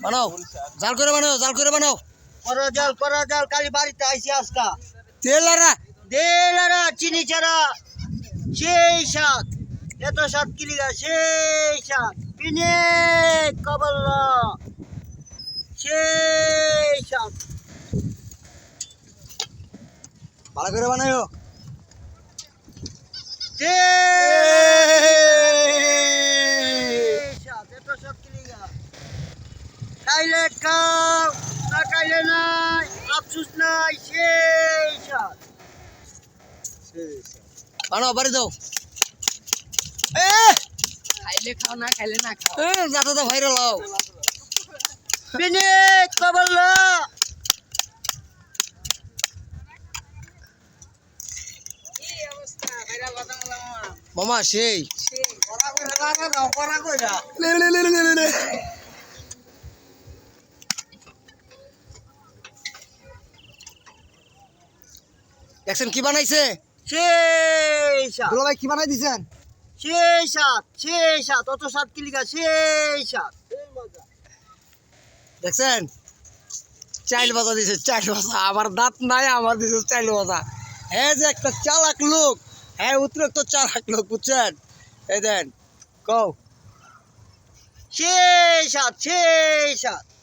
বানাও জাল করে বানাও করা জাল কালি বাড়িতে আইছি আজকা তেল আরা দেলারা চিনি ছাড়া সেই সাত এত সাত কিলিগা সেই সাত পিনে কবল্লা সেই সাত ভালো করে বানাও এত সাত কিলিগা খাইলে খাও না খাইলে নাই আফসুস নাই সেই সাত বানাও বাড়ি দাও খাইলে খাও না খাইলে না খাও যাতে তো ভাইরাল হও পিনে কবল্লা মামা সেই দেখছেন কি বানাইছে সেই সাত দুলা ভাই কি বানাই দিছেন সেই সাত অত সাত কিলিগা সেই সাত দেখছেন চাইল বাজা দিছে চাইল বাজা আমার দাঁত নাই আমার দিছে চাইল বাজা হ্যাঁ যে একটা চালাক লোক হ্যাঁ অতিরিক্ত চালাক লোক বুঝছেন এই দেন কও সেই সাত